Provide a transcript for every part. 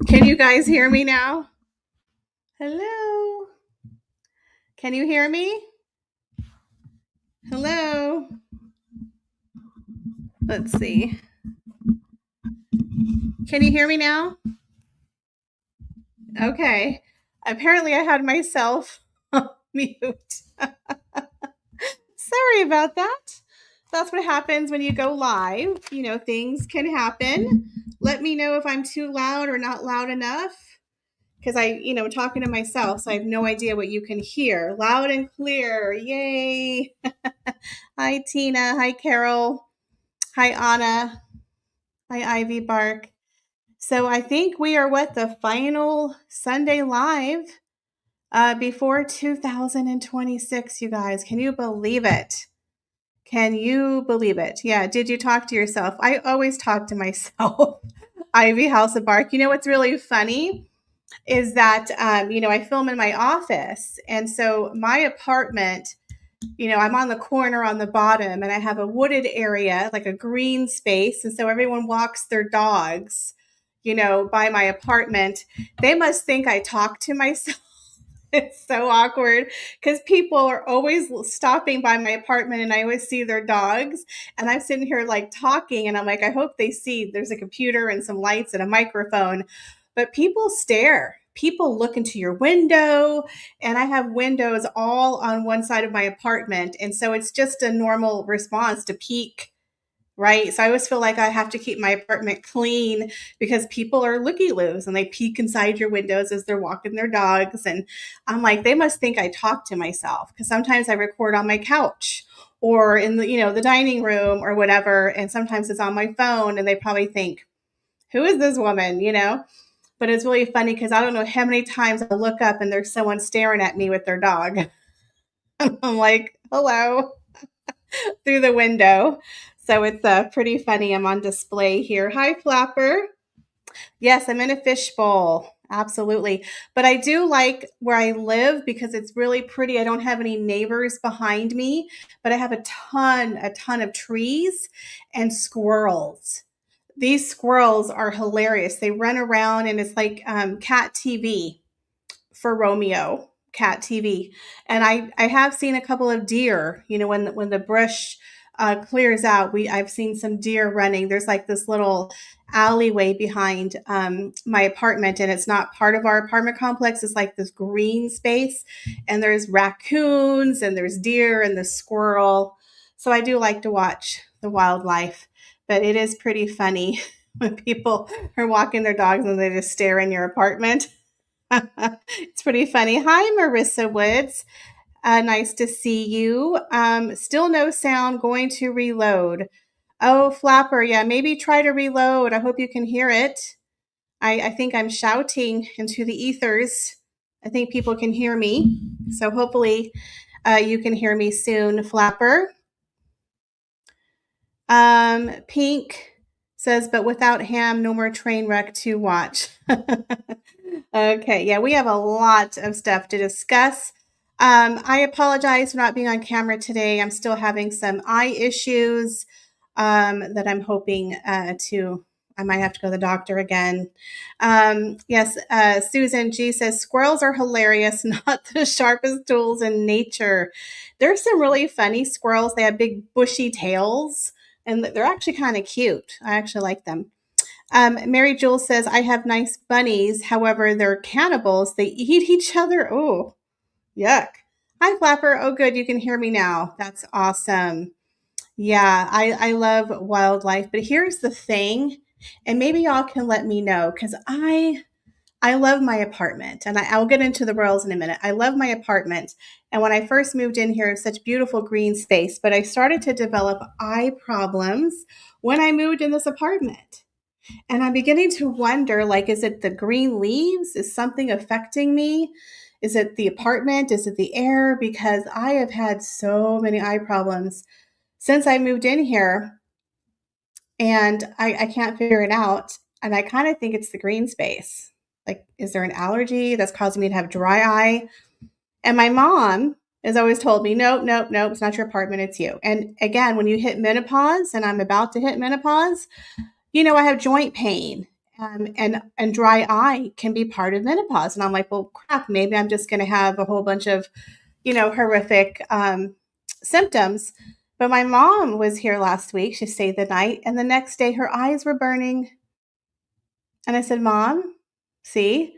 Can you guys hear me now? Hello? Can you hear me? Hello? Let's see. Can you hear me now? Okay. Apparently, I had myself on mute. Sorry about that. That's what happens when you go live. Things can happen. Let me know if I'm too loud or not loud enough because talking to myself, so I have no idea what you can hear. Loud and clear. Yay. Hi, Tina. Hi, Carol. Hi, Anna. Hi, Ivy Bark. So I think we are the final Sunday live before 2026, you guys. Can you believe it? Can you believe it? Yeah. Did you talk to yourself? I always talk to myself. Ivy House of Bark. You know what's really funny is that, I film in my office. And so my apartment, I'm on the corner on the bottom and I have a wooded area, like a green space. And so everyone walks their dogs, by my apartment. They must think I talk to myself. It's so awkward because people are always stopping by my apartment and I always see their dogs. And I'm sitting here like talking and I'm like, I hope they see there's a computer and some lights and a microphone. But people stare. People look into your window, and I have windows all on one side of my apartment. And so it's just a normal response to peek, right? So I always feel like I have to keep my apartment clean because people are looky loos and they peek inside your windows as they're walking their dogs. And I'm like, they must think I talk to myself because sometimes I record on my couch or in the dining room or whatever. And sometimes it's on my phone and they probably think, who is this woman? But it's really funny because I don't know how many times I look up and there's someone staring at me with their dog. I'm like, hello, through the window. So it's pretty funny. I'm on display here. Hi, Flapper. Yes, I'm in a fishbowl. Absolutely. But I do like where I live because it's really pretty. I don't have any neighbors behind me, but I have a ton of trees and squirrels. These squirrels are hilarious. They run around and it's like cat TV for Romeo, cat TV. And I have seen a couple of deer, when the brush clears out, I've seen some deer running. There's like this little alleyway behind my apartment and it's not part of our apartment complex. It's like this green space and there's raccoons and there's deer and the squirrel. So I do like to watch the wildlife, but it is pretty funny when people are walking their dogs and they just stare in your apartment. It's pretty funny. Hi, Marissa Woods. Nice to see you. Still no sound. Going to reload. Oh, Flapper. Yeah, maybe try to reload. I hope you can hear it. I think I'm shouting into the ethers. I think people can hear me. So hopefully you can hear me soon, Flapper. Pink says, but without Ham, no more train wreck to watch. Okay, yeah, we have a lot of stuff to discuss. I apologize for not being on camera today. I'm still having some eye issues that I'm hoping to. I might have to go to the doctor again. Yes, Susan G says squirrels are hilarious, not the sharpest tools in nature. There's some really funny squirrels. They have big bushy tails, and they're actually kind of cute. I actually like them. Mary Jules says, I have nice bunnies. However, they're cannibals. They eat each other. Oh, yuck. Hi, Flapper. Oh, good. You can hear me now. That's awesome. Yeah, I love wildlife. But here's the thing, and maybe y'all can let me know because I love my apartment, and I'll get into the royals in a minute. I love my apartment. And when I first moved in here, such beautiful green space, but I started to develop eye problems when I moved in this apartment. And I'm beginning to wonder, like, is it the green leaves? Is something affecting me? Is it the apartment? Is it the air? Because I have had so many eye problems since I moved in here and I can't figure it out. And I kind of think it's the green space. Like, is there an allergy that's causing me to have dry eye? And my mom has always told me, nope, nope, nope, it's not your apartment, it's you. And again, when you hit menopause, and I'm about to hit menopause, I have joint pain And dry eye can be part of menopause. And I'm like, well, crap, maybe I'm just going to have a whole bunch of, horrific symptoms. But my mom was here last week. She stayed the night, and the next day her eyes were burning. And I said, Mom, see,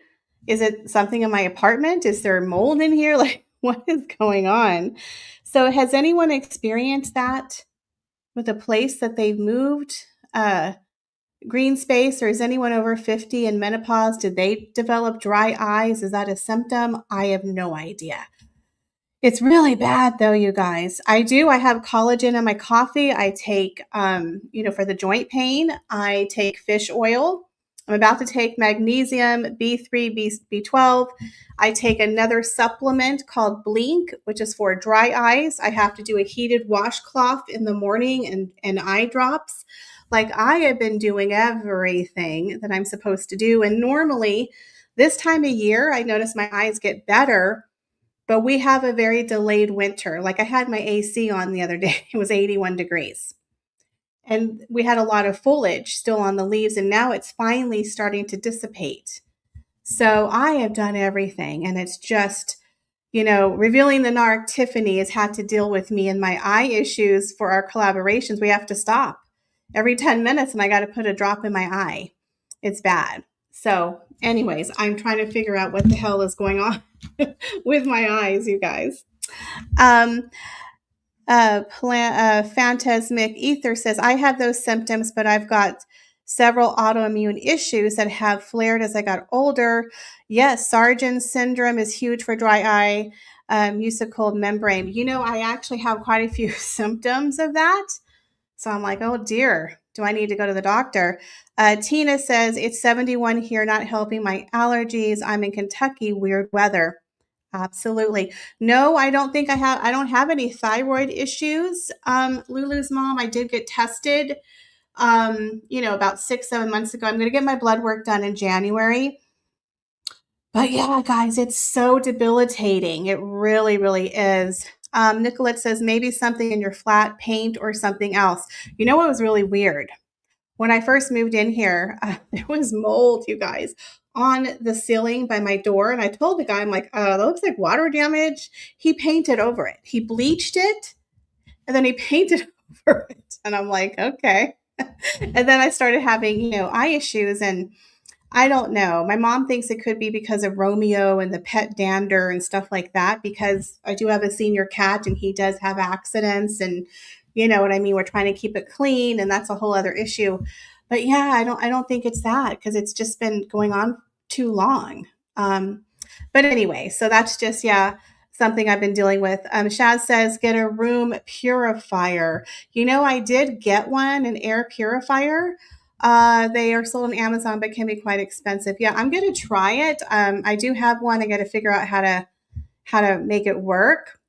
is it something in my apartment? Is there mold in here? Like, what is going on? So, has anyone experienced that with a place that they've moved? Green space, or is anyone over 50 in menopause? Did they develop dry eyes? Is that a symptom? I have no idea. It's really bad though, you guys. I have collagen in my coffee. I take, for the joint pain, I take fish oil. I'm about to take magnesium, B3, B12. I take another supplement called Blink, which is for dry eyes. I have to do a heated washcloth in the morning and eye drops. Like, I have been doing everything that I'm supposed to do. And normally this time of year, I notice my eyes get better, but we have a very delayed winter. Like, I had my AC on the other day. It was 81 degrees. And we had a lot of foliage still on the leaves, and now it's finally starting to dissipate. So I have done everything, and it's just, revealing the narc Tiffany has had to deal with me and my eye issues for our collaborations. We have to stop every 10 minutes, and I got to put a drop in my eye. It's bad. So, anyways, I'm trying to figure out what the hell is going on with my eyes, you guys. Phantasmic Ether says, I have those symptoms, but I've got several autoimmune issues that have flared as I got older. Yes, Sargent's syndrome is huge for dry eye, mucosal membrane. I actually have quite a few symptoms of that. So I'm like, oh dear, do I need to go to the doctor? Tina says, it's 71 here, not helping my allergies. I'm in Kentucky, weird weather. Absolutely. No, I don't have any thyroid issues. Lulu's mom, I did get tested, about 6, 7 months ago. I'm going to get my blood work done in January. But yeah, guys, it's so debilitating. It really, really is. Nicolette says, maybe something in your flat, paint or something else. You know what was really weird? When I first moved in here, there was mold, you guys, on the ceiling by my door. And I told the guy, I'm like, that looks like water damage. He painted over it. He bleached it, and then he painted over it. And I'm like, okay. And then I started having, eye issues, and I don't know. My mom thinks it could be because of Romeo and the pet dander and stuff like that, because I do have a senior cat and he does have accidents, and you know what I mean? We're trying to keep it clean, and that's a whole other issue. But yeah, I don't think it's that, because it's just been going on too long. But anyway, so that's just, yeah, something I've been dealing with. Shaz says, get a room purifier. I did get one, an air purifier. They are sold on Amazon, but can be quite expensive. Yeah, I'm going to try it. I do have one. I got to figure out how to make it work.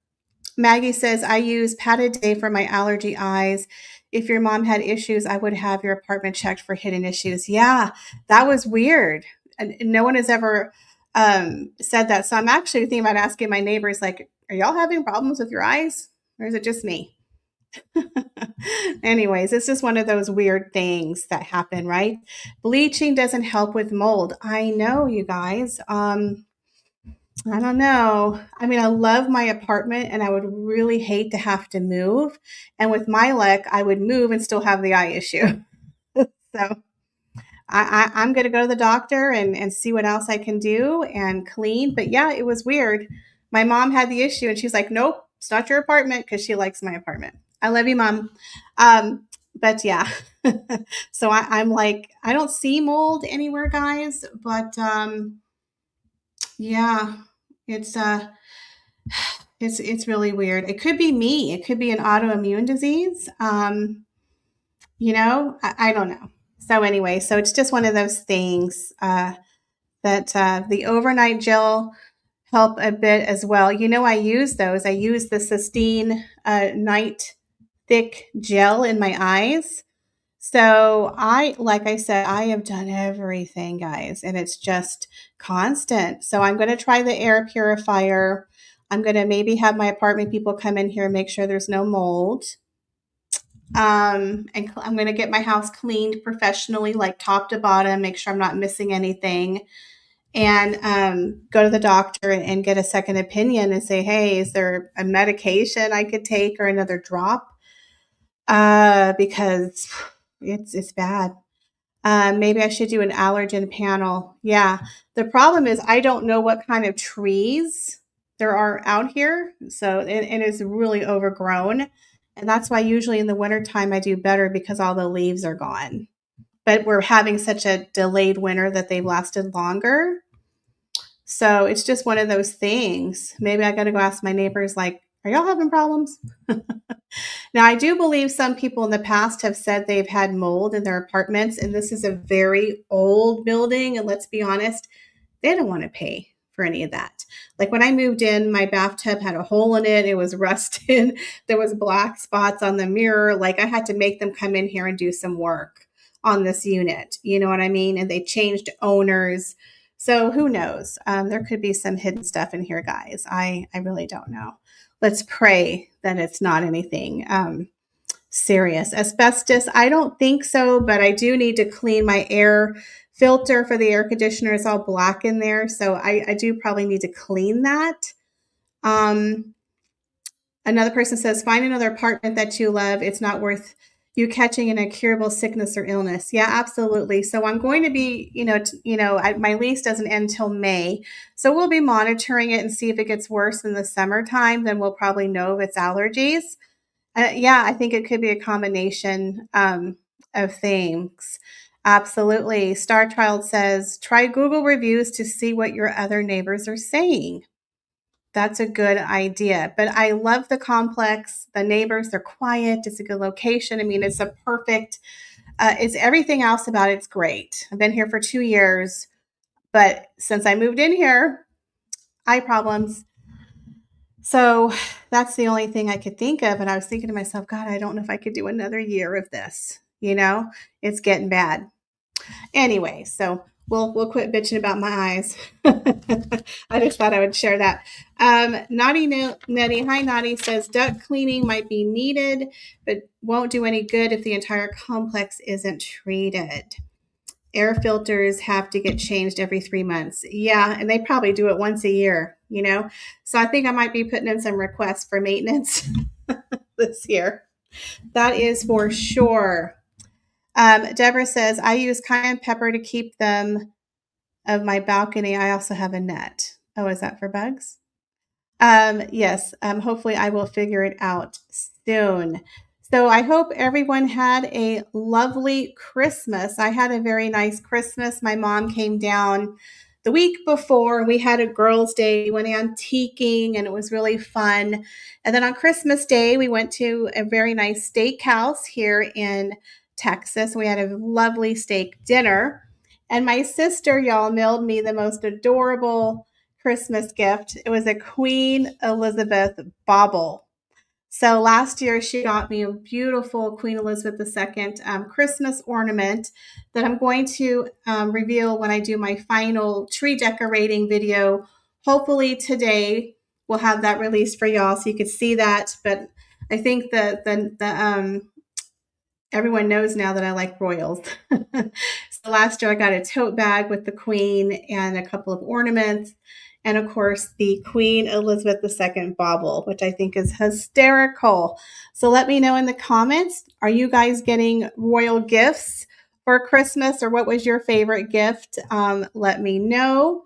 Maggie says, I use Pat a day for my allergy eyes. If your mom had issues, I would have your apartment checked for hidden issues. Yeah, that was weird. And no one has ever said that. So I'm actually thinking about asking my neighbors, like, are y'all having problems with your eyes? Or is it just me? Anyways, it's just one of those weird things that happen, right? Bleaching doesn't help with mold. I know, you guys. I don't know. I mean, I love my apartment, and I would really hate to have to move. And with my luck, I would move and still have the eye issue. So I'm going to go to the doctor and see what else I can do and clean. But yeah, it was weird. My mom had the issue, and she's like, nope, it's not your apartment, because she likes my apartment. I love you, Mom. But yeah. So I'm like, I don't see mold anywhere, guys. But yeah, it's it's really weird. It could be me. It could be an autoimmune disease. I don't know. So anyway, so it's just one of those things that the overnight gel help a bit as well. I use those. I use the Sistine Night Thick Gel in my eyes. So like I said, I have done everything, guys, and it's just constant. So I'm going to try the air purifier. I'm going to maybe have my apartment people come in here and make sure there's no mold. And I'm going to get my house cleaned professionally, like top to bottom, make sure I'm not missing anything, and go to the doctor and get a second opinion and say, hey, is there a medication I could take or another drop? Because it's bad. Maybe I should do an allergen panel. Yeah. The problem is I don't know what kind of trees there are out here. So it is really overgrown. And that's why usually in the wintertime I do better because all the leaves are gone. But we're having such a delayed winter that they've lasted longer. So it's just one of those things. Maybe I got to go ask my neighbors, like, are y'all having problems? Now, I do believe some people in the past have said they've had mold in their apartments, and this is a very old building. And let's be honest, they don't want to pay for any of that. Like when I moved in, my bathtub had a hole in it. It was rusted. There was black spots on the mirror. Like I had to make them come in here and do some work on this unit. You know what I mean? And they changed owners. So who knows? There could be some hidden stuff in here, guys. I really don't know. Let's pray that it's not anything serious. Asbestos, I don't think so, but I do need to clean my air filter for the air conditioner. It's all black in there, so I do probably need to clean that. Um, Another person says, find another apartment that you love. It's not worth you catching an incurable sickness or illness. Yeah, absolutely. So I'm going to be, my lease doesn't end till May. So we'll be monitoring it and see if it gets worse in the summertime. Then we'll probably know if it's allergies. Yeah, I think it could be a combination of things. Absolutely. Star Child says, try Google reviews to see what your other neighbors are saying. That's a good idea. But I love the complex. The neighbors, they're quiet. It's a good location. I mean, it's a perfect, it's everything else about it's great. I've been here for 2 years, but since I moved in here, eye problems. So that's the only thing I could think of. And I was thinking to myself, God, I don't know if I could do another year of this. It's getting bad. Anyway, so we'll quit bitching about my eyes. I just thought I would share that. Naughty Nettie, hi Naughty, says duct cleaning might be needed, but won't do any good if the entire complex isn't treated. Air filters have to get changed every 3 months. Yeah, and they probably do it once a year, So I think I might be putting in some requests for maintenance this year. That is for sure. Deborah says, I use cayenne pepper to keep them of my balcony. I also have a net. Oh, is that for bugs? Yes. Hopefully I will figure it out soon. So I hope everyone had a lovely Christmas. I had a very nice Christmas. My mom came down the week before. We had a girls' day. We went antiquing and it was really fun. And then on Christmas Day, we went to a very nice steakhouse here in Texas. We had a lovely steak dinner. And my sister, y'all, mailed me the most adorable Christmas gift. It was a Queen Elizabeth bauble. So last year she got me a beautiful Queen Elizabeth II Christmas ornament that I'm going to reveal when I do my final tree decorating video. Hopefully today we'll have that released for y'all so you can see that. But I think the everyone knows now that I like royals. So last year I got a tote bag with the Queen and a couple of ornaments. And of course, the Queen Elizabeth II bauble, which I think is hysterical. So let me know in the comments, are you guys getting royal gifts for Christmas, or what was your favorite gift? Let me know.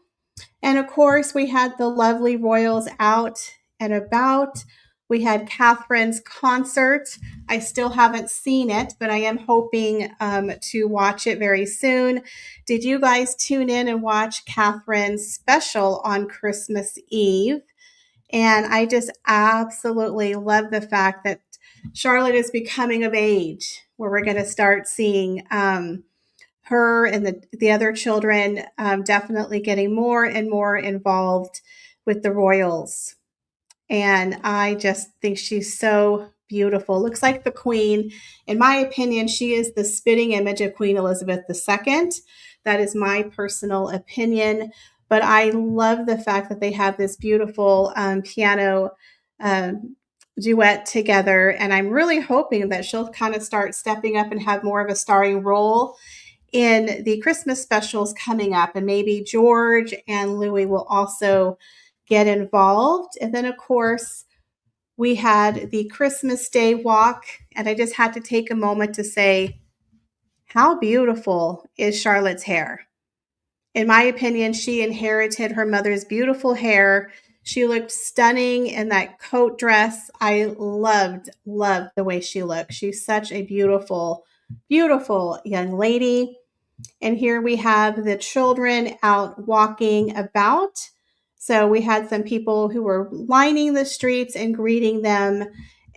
And of course, we had the lovely royals out and about. We had Catherine's concert. I still haven't seen it, but I am hoping to watch it very soon. Did you guys tune in and watch Catherine's special on Christmas Eve? And I just absolutely love the fact that Charlotte is becoming of age, where we're going to start seeing her and the other children definitely getting more and more involved with the royals. And I just think she's so beautiful. Looks like the Queen. In my opinion, she is the spitting image of Queen Elizabeth II. That is my personal opinion. But I love the fact that they have this beautiful piano duet together, and I'm really hoping that she'll kind of start stepping up and have more of a starring role in the Christmas specials coming up, and maybe George and Louis will also get involved. And then, of course, we had the Christmas Day walk, and I just had to take a moment to say, how beautiful is Charlotte's hair? In my opinion, she inherited her mother's beautiful hair. She looked stunning in that coat dress. I loved the way she looked. She's such a beautiful, beautiful young lady. And here we have the children out walking about. So we had some people who were lining the streets and greeting them.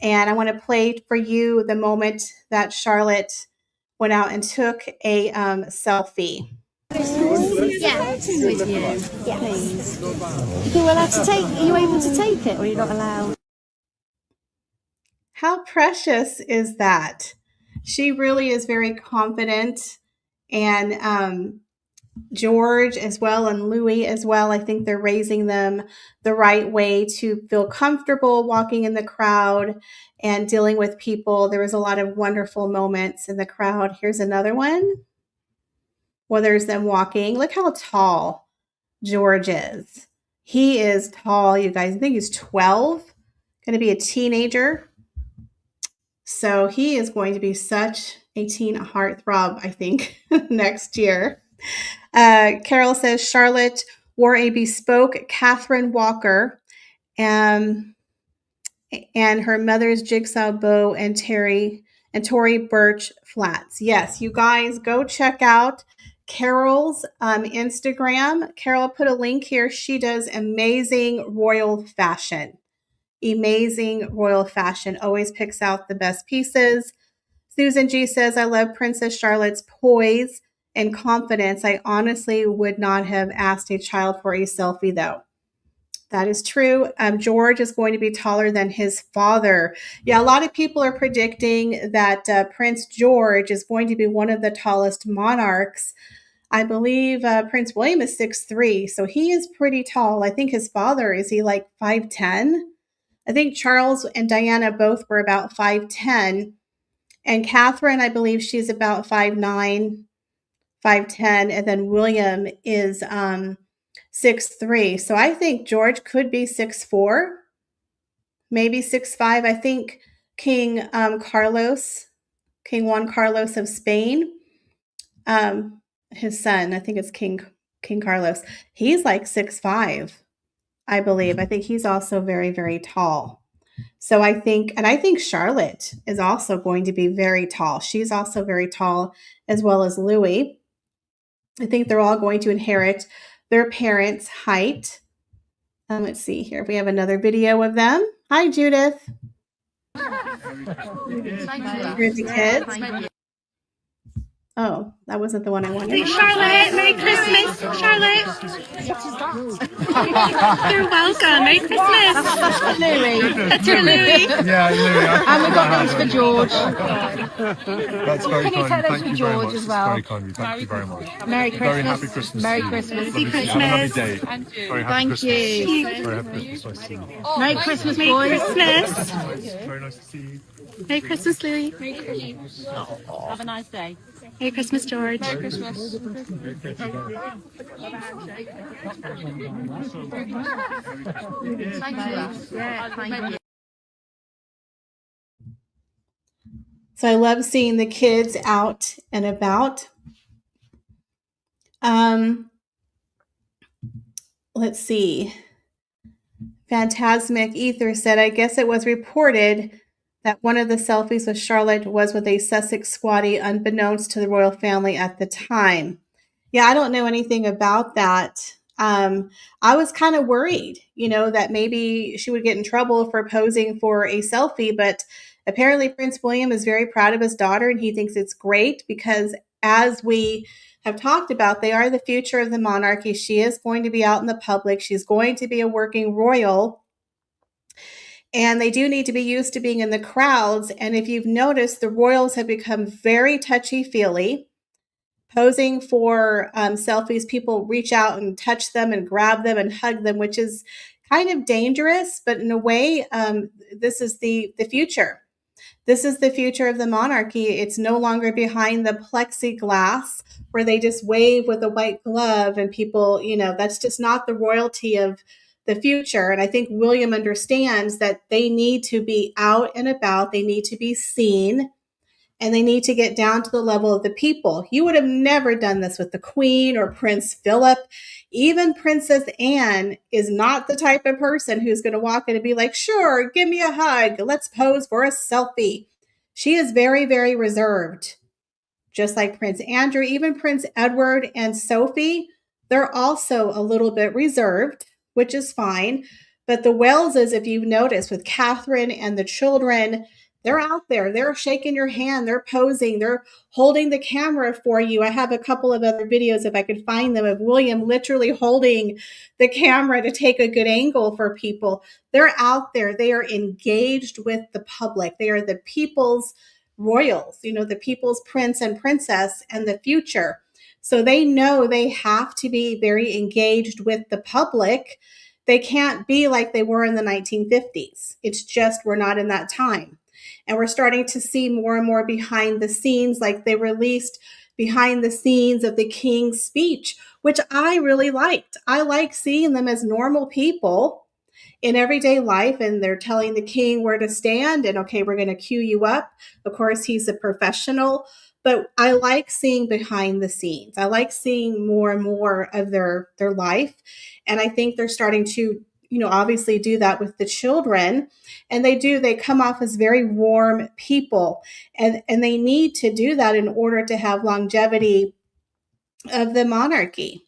And I want to play for you the moment that Charlotte went out and took a selfie. Yes. With you. Yes. Please. You're allowed to take. Are you able to take it, or are you not allowed? How precious is that? She really is very confident, and George as well and Louis as well. I think they're raising them the right way to feel comfortable walking in the crowd and dealing with people. There was a lot of wonderful moments in the crowd. Here's another one. Well, there's them walking. Look how tall George is. He is tall, you guys. I think he's 12, going to be a teenager. So he is going to be such a teen heartthrob, I think, next year. Carol says Charlotte wore a bespoke Catherine Walker and her mother's jigsaw bow and Tory Burch flats. Yes, you guys go check out Carol's Instagram. Carol put a link here. She does amazing royal fashion. Amazing royal fashion. Always picks out the best pieces. Susan G says, I love Princess Charlotte's poise and confidence. I honestly would not have asked a child for a selfie, though. That is true. George is going to be taller than his father. Yeah, a lot of people are predicting that Prince George is going to be one of the tallest monarchs. I believe Prince William is 6'3", so he is pretty tall. I think his father, is he like 5'10"? I think Charles and Diana both were about 5'10". And Catherine, I believe she's about 5'9", 5'10", and then William is 6'3". So I think George could be 6'4", maybe 6'5". I think King Juan Carlos of Spain, his son, I think it's King Carlos. He's like 6'5", I believe. I think he's also very, very tall. So I think Charlotte is also going to be very tall. She's also very tall, as well as Louis. I think they're all going to inherit their parents' height. Let's see here. We have another video of them. Hi, Judith. Here's the kids. Oh, that wasn't the one I wanted. Charlotte, Merry Christmas, Charlotte. You're welcome. Merry Christmas. That's Louis. That's your Louis. Yeah, Louis. And we've got these for George. That's very Can you kind. take those Thank for you very George much. as well? It's very kind of you. Thank you very much. Merry Christmas. Very happy Christmas. Merry to you. Christmas. Lovely to see you. Have a lovely day. Very happy Thank Christmas. you. Very happy Christmas. Nice to see you. Merry Christmas, Merry boys. Christmas. Very nice to see you. Merry Christmas, Louis. Merry Christmas. Have a nice day. Merry Christmas, George. Merry Christmas. So I love seeing the kids out and about. Let's see. Phantasmic Ether said, I guess it was reported that one of the selfies with Charlotte was with a Sussex squatty, unbeknownst to the royal family at the time. Yeah, I don't know anything about that. I was kind of worried, that maybe she would get in trouble for posing for a selfie, but apparently Prince William is very proud of his daughter and he thinks it's great because, as we have talked about, they are the future of the monarchy. She is going to be out in the public. She's going to be a working royal. And they do need to be used to being in the crowds. And if you've noticed, the royals have become very touchy-feely. Posing for selfies, people reach out and touch them and grab them and hug them, which is kind of dangerous, but in a way, this is the future. This is the future of the monarchy. It's no longer behind the plexiglass where they just wave with a white glove and people, that's just not the royalty of the future. And I think William understands that they need to be out and about, they need to be seen, and they need to get down to the level of the people. You would have never done this with the Queen or Prince Philip. Even Princess Anne is not the type of person who's going to walk in and be like, sure, give me a hug. Let's pose for a selfie. She is very, very reserved, just like Prince Andrew. Even Prince Edward and Sophie, they're also a little bit reserved, which is fine. But the Waleses, if you've noticed, with Catherine and the children, they're out there. They're shaking your hand. They're posing. They're holding the camera for you. I have a couple of other videos, if I could find them, of William literally holding the camera to take a good angle for people. They're out there. They are engaged with the public. They are the people's royals, the people's prince and princess and the future. So they know they have to be very engaged with the public. They can't be like they were in the 1950s. It's just, we're not in that time. And we're starting to see more and more behind the scenes, like they released behind the scenes of the King's speech, which I really liked. I like seeing them as normal people in everyday life, and they're telling the king where to stand and, okay, we're going to cue you up. Of course, he's a professional, but I like seeing behind the scenes. I like seeing more and more of their life. And I think they're starting to, obviously do that with the children. And they come off as very warm people. And they need to do that in order to have longevity of the monarchy.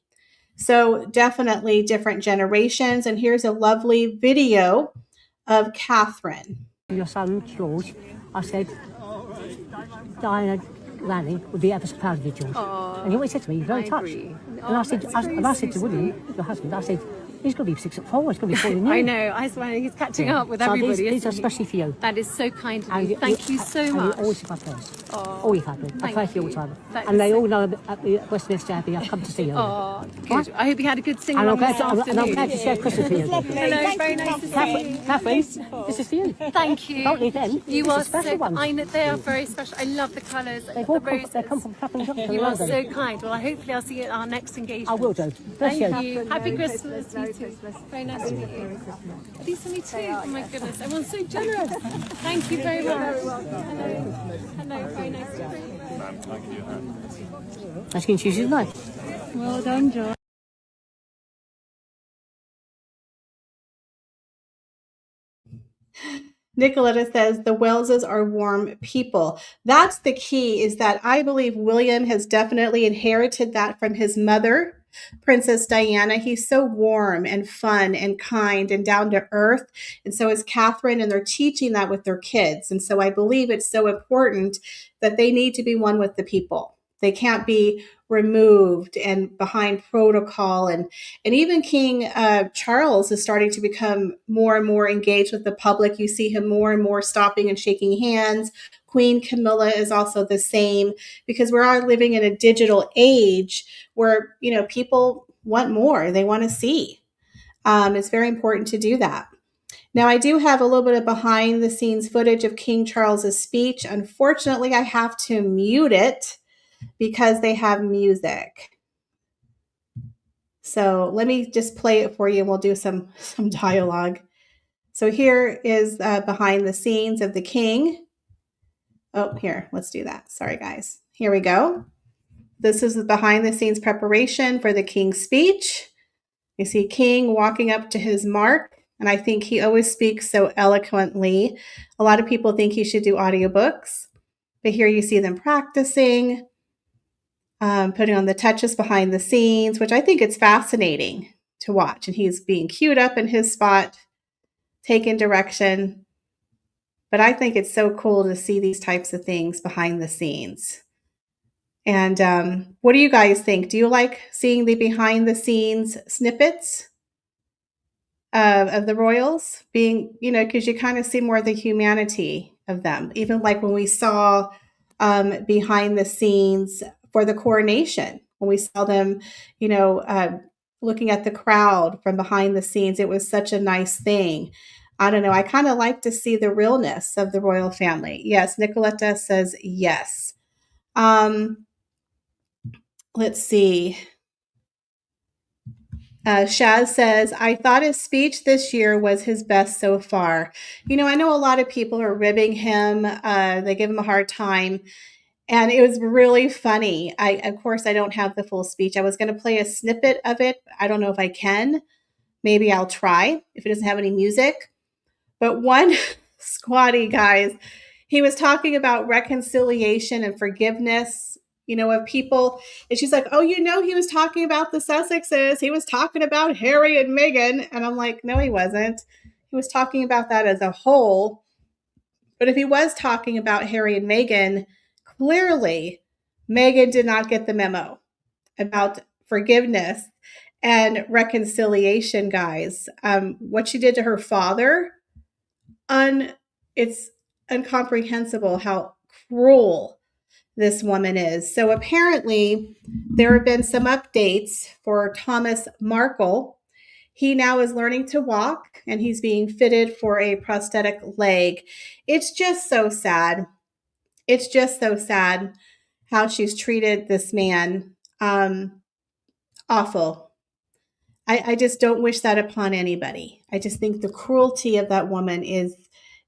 So definitely different generations. And here's a lovely video of Catherine. Your son, George, I said, Diana Lanning would be ever so proud of you, George. And he always said to me, you're very touched. And I said to William, your husband, I said, he's going to be 6'4", he's going to be falling I know, I swear he's catching up with everybody. These are especially for you. That is so kind of you. Thank you so much. And always in my prayers. Always happy. I pray for you all the time. And they all know at the Westminster Abbey I've come to see you. Oh, good. Right? I hope you had a good sing. And I'm glad to share Christmas with you. Hello, very nice to see you. Catherine, this is for you. Thank you. Don't leave them. You are special ones. I know they are very special. I love the colours. They come from Clapham Junction. You are so kind. Well, hopefully I'll see you at our next engagement. I will do. Thank you. Happy Christmas. You too. Very nice to meet you. These for me too. Oh my goodness, everyone's so generous. Thank you very much. Hello, very nice to meet you. Nice to choose your life. Well done, John. Nicoletta says the Waleses are warm people. That's the key, is that I believe William has definitely inherited that from his mother, Princess Diana. He's so warm and fun and kind and down to earth. And so is Catherine, and they're teaching that with their kids. And so I believe it's so important that they need to be one with the people. They can't be removed and behind protocol. And even King Charles is starting to become more and more engaged with the public. You see him more and more stopping and shaking hands. Queen Camilla is also the same, because we are living in a digital age where, people want more. They want to see. It's very important to do that. Now, I do have a little bit of behind the scenes footage of King Charles's speech. Unfortunately, I have to mute it because they have music. So let me just play it for you and we'll do some dialogue. So here is behind the scenes of the king. Oh, here, let's do that. Sorry, guys. Here we go. This is the behind the scenes preparation for the king's speech. You see King walking up to his mark, and I think he always speaks so eloquently. A lot of people think he should do audiobooks, but here you see them practicing. Putting on the touches behind the scenes, which I think it's fascinating to watch. And he's being queued up in his spot, taking direction. But I think it's so cool to see these types of things behind the scenes. And what do you guys think? Do you like seeing the behind the scenes snippets of the royals being, because you kind of see more of the humanity of them. Even like when we saw behind the scenes for the coronation, when we saw them, looking at the crowd from behind the scenes. It was such a nice thing. I don't know. I kind of like to see the realness of the royal family. Yes, Nicoletta says yes. Let's see. Shaz says, I thought his speech this year was his best so far. You know, I know a lot of people are ribbing him. They give him a hard time. And it was really funny. Of course, I don't have the full speech. I was going to play a snippet of it. I don't know if I can. Maybe I'll try if it doesn't have any music. But one squatty, guys, he was talking about reconciliation and forgiveness, you know, of people. And she's like, oh, you know, he was talking about the Sussexes. He was talking about Harry and Meghan. And I'm like, no, he wasn't. He was talking about that as a whole. But if he was talking about Harry and Meghan, clearly Meghan did not get the memo about forgiveness and reconciliation, guys. What she did to her father, it's incomprehensible how cruel this woman is. So apparently there have been some updates for Thomas Markle. He now is learning to walk and he's being fitted for a prosthetic leg. It's just so sad. It's just so sad how she's treated this man. Awful. I just don't wish that upon anybody. I just think the cruelty of that woman is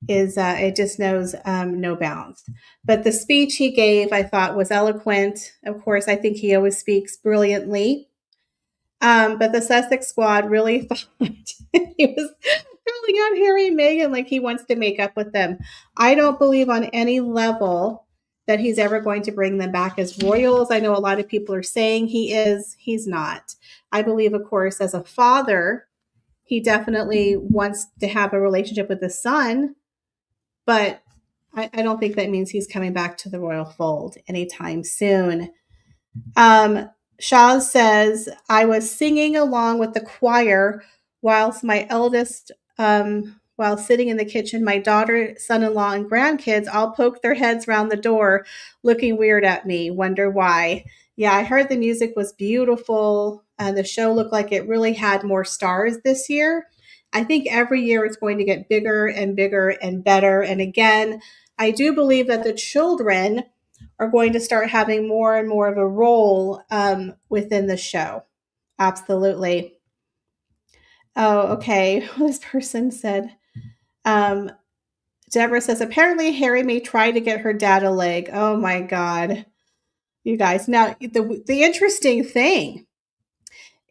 it just knows no bounds. But the speech he gave, I thought, was eloquent. Of course, I think he always speaks brilliantly. But the Sussex squad really thought he was calling out Harry and Meghan like he wants to make up with them. I don't believe on any level that he's ever going to bring them back as royals. I know a lot of people are saying he is. He's not. I believe, of course, as a father, he definitely wants to have a relationship with his son, but I don't think that means he's coming back to the royal fold anytime soon. Shaz says, I was singing along with the choir whilst my eldest, while sitting in the kitchen, my daughter, son-in-law, and grandkids all poked their heads around the door looking weird at me. Wonder why. Yeah, I heard the music was beautiful. The show looked like it really had more stars this year. I think every year it's going to get bigger and bigger and better. And again, I do believe that the children are going to start having more and more of a role within the show. Absolutely. Oh, okay. This person said, Deborah says, apparently Harry may try to get her dad a leg. Oh my God. You guys. Now, the interesting thing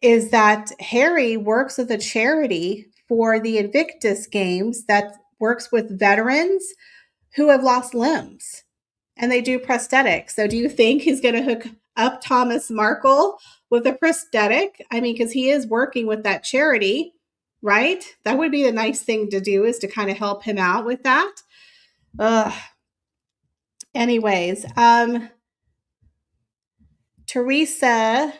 is that Harry works with a charity for the Invictus Games that works with veterans who have lost limbs. And they do prosthetics. So do you think he's going to hook up Thomas Markle with a prosthetic? I mean, because he is working with that charity, right? That would be the nice thing to do, is to kind of help him out with that. Anyways, Teresa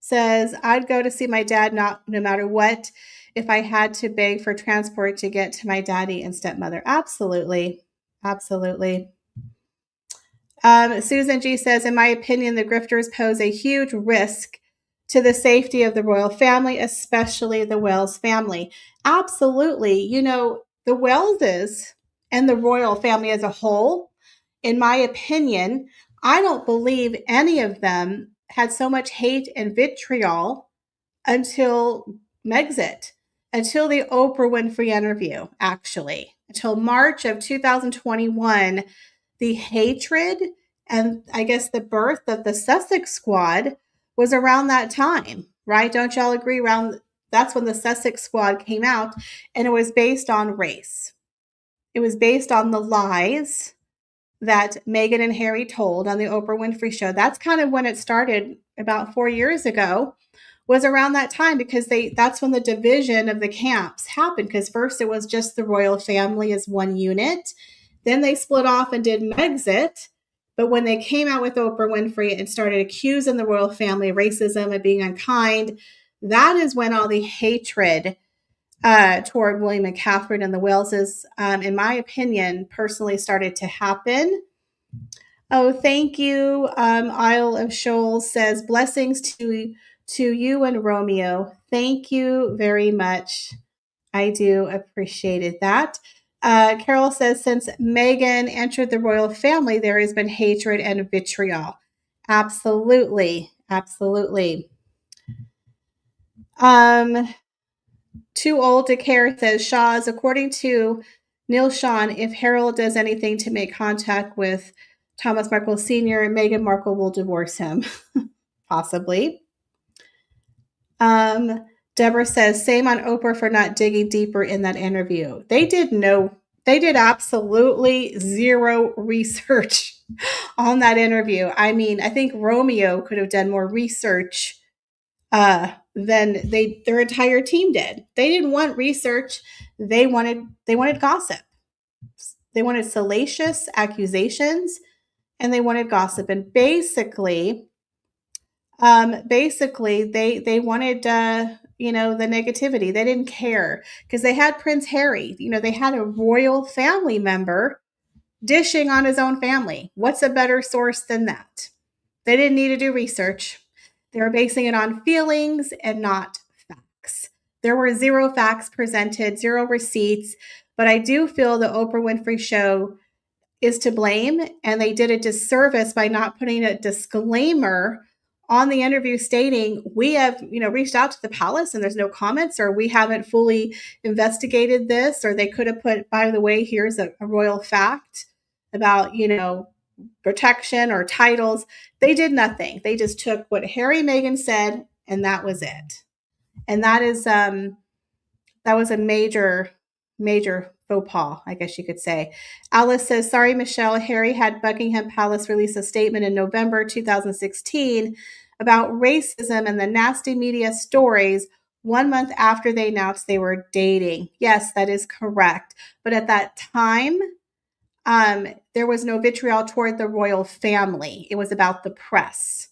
says, I'd go to see my dad no matter what if I had to beg for transport to get to my daddy and stepmother. Absolutely. Absolutely. Susan G says, in my opinion, the grifters pose a huge risk to the safety of the royal family, especially the Wells family. Absolutely. You know, the Welleses and the royal family as a whole, in my opinion, I don't believe any of them had so much hate and vitriol until Megxit, until the Oprah Winfrey interview, actually, until March of 2021. The hatred and I guess the birth of the Sussex squad was around that time, right? Don't y'all agree? That's when the Sussex squad came out, and it was based on race. It was based on the lies that Meghan and Harry told on the Oprah Winfrey show. That's kind of when it started about 4 years ago, was around that time, because that's when the division of the camps happened, because first it was just the royal family as one unit. Then they split off and did Megxit. But when they came out with Oprah Winfrey and started accusing the royal family of racism and being unkind, that is when all the hatred toward William and Catherine and the Welleses, in my opinion, personally started to happen. Oh, thank you. Isle of Shoals says, blessings to to you and Romeo. Thank you very much. I do appreciate that. Carol says, since Meghan entered the royal family, there has been hatred and vitriol. Absolutely. Absolutely. Too Old to Care says, Shaw's, according to Neil Sean, if Harold does anything to make contact with Thomas Markle Sr., Meghan Markle will divorce him. Possibly. Deborah says, same on Oprah for not digging deeper in that interview. They did absolutely zero research on that interview. I mean, I think Romeo could have done more research than their entire team did. They didn't want research. They wanted gossip. They wanted salacious accusations and they wanted gossip. And basically they wanted the negativity. They didn't care because they had Prince Harry. They had a royal family member dishing on his own family. What's a better source than that? They didn't need to do research. They were basing it on feelings and not facts. There were zero facts presented, zero receipts, but I do feel the Oprah Winfrey Show is to blame, and they did a disservice by not putting a disclaimer on the interview stating we have reached out to the palace and there's no comments, or we haven't fully investigated this, or they could have put, by the way, here's a royal fact about protection or titles. They did nothing. They just took what Harry and Meghan said and that was it. And that was a major faux pas, I guess you could say. Alice says, sorry, Michelle, Harry had Buckingham Palace release a statement in November 2016 about racism and the nasty media stories 1 month after they announced they were dating. Yes, that is correct. But at that time, there was no vitriol toward the royal family. It was about the press.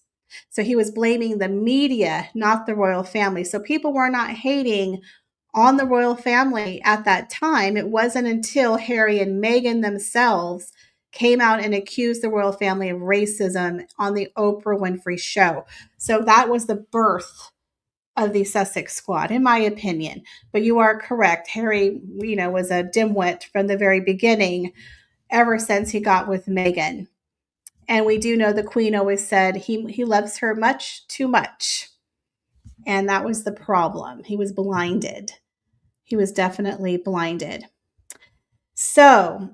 So he was blaming the media, not the royal family. So people were not hating on the royal family at that time. It wasn't until Harry and Meghan themselves came out and accused the royal family of racism on the Oprah Winfrey Show. So that was the birth of the Sussex Squad, in my opinion. But you are correct. Harry, was a dimwit from the very beginning, ever since he got with Meghan. And we do know the Queen always said he loves her much too much. And that was the problem. He was blinded. He was definitely blinded. So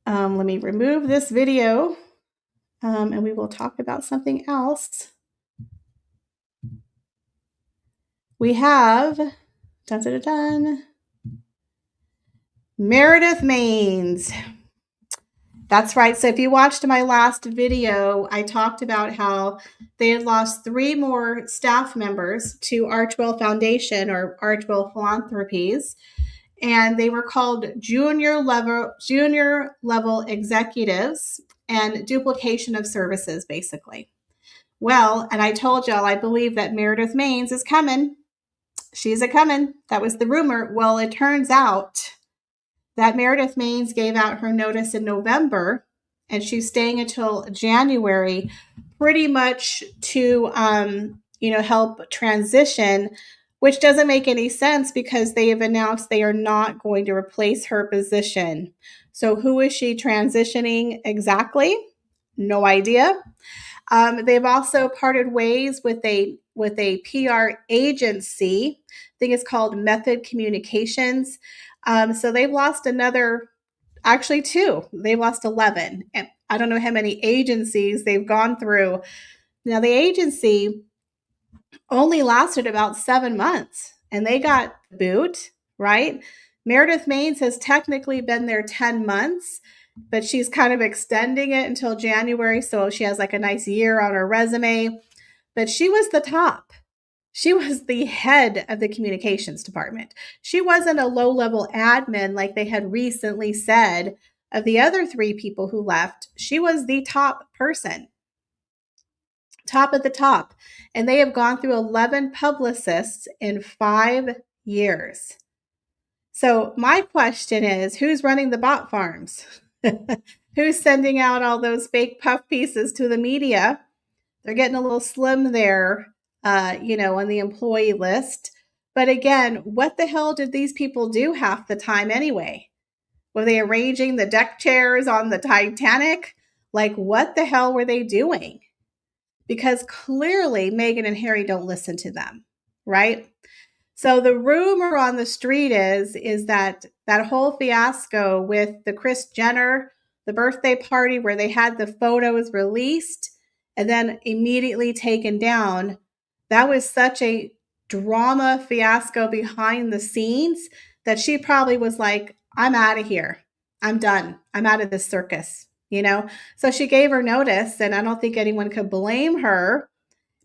let me remove this video and we will talk about something else. We have Meredith Maines. That's right. So if you watched my last video, I talked about how they had lost 3 more staff members to Archwell Foundation or Archwell Philanthropies, and they were called junior level executives and duplication of services, basically. Well, and I told y'all I believe that Meredith Maines is coming. She's a-coming. That was the rumor. Well, it turns out that Meredith Maines gave out her notice in November, and she's staying until January, pretty much to, help transition, which doesn't make any sense because they have announced they are not going to replace her position. So who is she transitioning exactly? No idea. They've also parted ways with a PR agency. I think it's called Method Communications. So they've lost actually 2. They've lost 11. And I don't know how many agencies they've gone through. Now, the agency only lasted about 7 months and they got the boot, right? Meredith Maines has technically been there 10 months, but she's kind of extending it until January. So she has like a nice year on her resume, but she was the top. She was the head of the communications department. She wasn't a low-level admin like they had recently said of the other 3 people who left. She was the top person, top at the top. And they have gone through 11 publicists in 5 years. So my question is, who's running the bot farms? Who's sending out all those fake puff pieces to the media They're getting a little slim there, on the employee list. But again, what the hell did these people do half the time anyway? Were they arranging the deck chairs on the Titanic? Like, what the hell were they doing? Because clearly Meghan and Harry don't listen to them, right? So the rumor on the street is that whole fiasco with the Kris Jenner, the birthday party where they had the photos released and then immediately taken down, that was such a drama fiasco behind the scenes that she probably was like, I'm out of here. I'm done. I'm out of this circus, So she gave her notice, and I don't think anyone could blame her,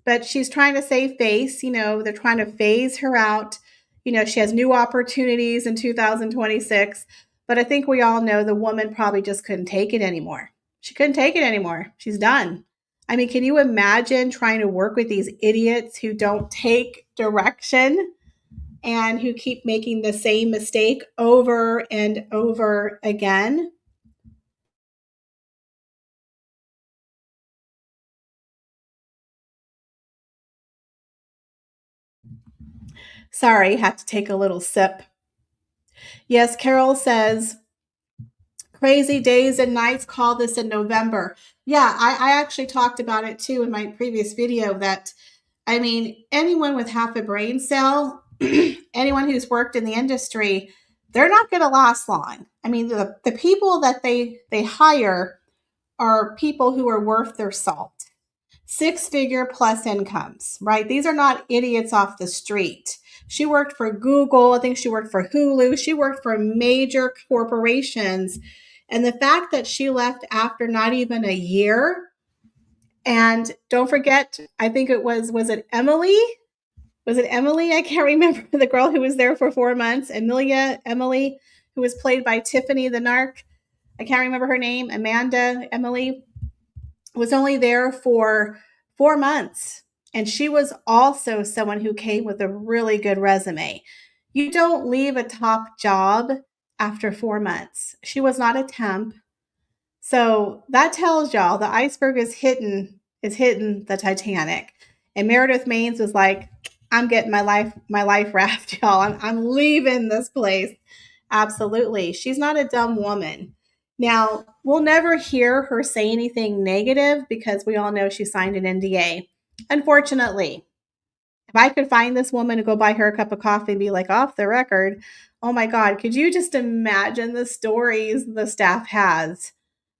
but she's trying to save face. They're trying to phase her out. She has new opportunities in 2026, but I think we all know the woman probably just couldn't take it anymore. She couldn't take it anymore. She's done. I mean, can you imagine trying to work with these idiots who don't take direction and who keep making the same mistake over and over again? Sorry, had to take a little sip. Yes, Carol says, crazy days and nights, call this in November. Yeah, I actually talked about it too in my previous video that, I mean, anyone with half a brain cell, anyone who's worked in the industry, they're not going to last long. I mean, the people that they hire are people who are worth their salt. 6-figure plus incomes, right? These are not idiots off the street. She worked for Google. I think she worked for Hulu. She worked for major corporations. And the fact that she left after not even a year, and don't forget, I think it was it Emily? Was it Emily? I can't remember the girl who was there for 4 months. Emily, who was played by Tiffany the Narc. I can't remember her name. Emily was only there for 4 months. And she was also someone who came with a really good resume. You don't leave a top job after 4 months. She was not a temp. So that tells y'all the iceberg is hitting the Titanic. And Meredith Maines was like, I'm getting my life raft, y'all. I'm leaving this place. Absolutely. She's not a dumb woman. Now, we'll never hear her say anything negative because we all know she signed an NDA. Unfortunately, if I could find this woman and go buy her a cup of coffee and be like, off the record, oh my God, could you just imagine the stories the staff has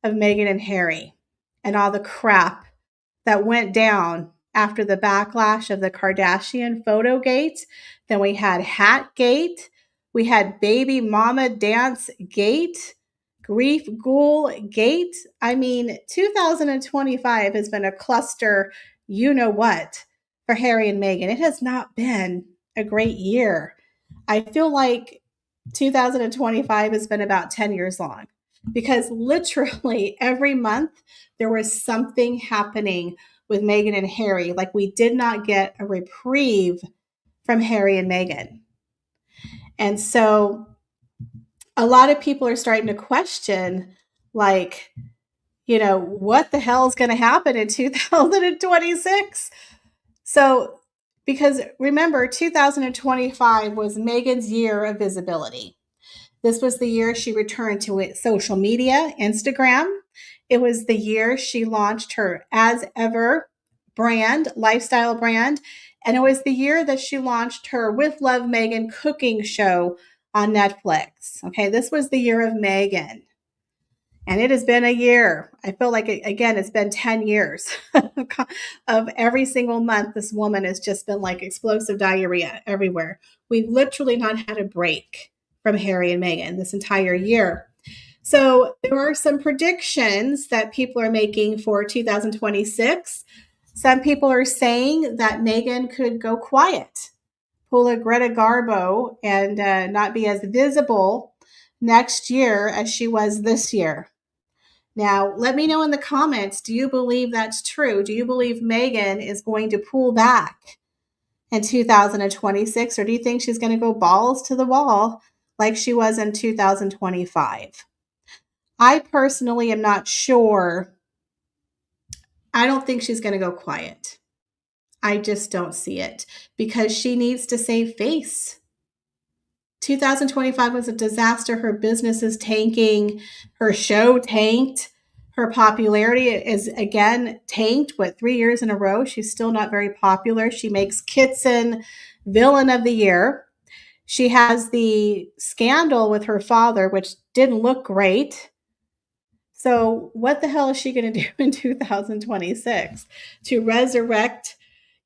of Meghan and Harry and all the crap that went down after the backlash of the Kardashian photo gate? Then we had Hat Gate. We had Baby Mama Dance Gate. Grief Ghoul Gate. I mean, 2025 has been a cluster, you know what, for Harry and Meghan. It has not been a great year. I feel like 2025 has been about 10 years long because literally every month there was something happening with Meghan and Harry. Like, we did not get a reprieve from Harry and Meghan. And so a lot of people are starting to question, like, what the hell is going to happen in 2026? So, because remember, 2025 was Meghan's year of visibility. This was the year she returned to social media, Instagram. It was the year she launched her As Ever brand, lifestyle brand. And it was the year that she launched her With Love Meghan cooking show on Netflix. Okay, this was the year of Meghan. And it has been a year. I feel like, again, it's been 10 years of every single month. This woman has just been like explosive diarrhea everywhere. We've literally not had a break from Harry and Meghan this entire year. So there are some predictions that people are making for 2026. Some people are saying that Meghan could go quiet, pull a Greta Garbo, and not be as visible next year as she was this year. Now, let me know in the comments, do you believe that's true? Do you believe Meghan is going to pull back in 2026, or do you think she's going to go balls to the wall like she was in 2025? I personally am not sure. I don't think she's going to go quiet. I just don't see it because she needs to save face. 2025 was a disaster. Her business is tanking. Her show tanked. Her popularity is again tanked. 3 years in a row? She's still not very popular. She makes Kitson Villain of the Year. She has the scandal with her father, which didn't look great. So what the hell is she going to do in 2026 to resurrect,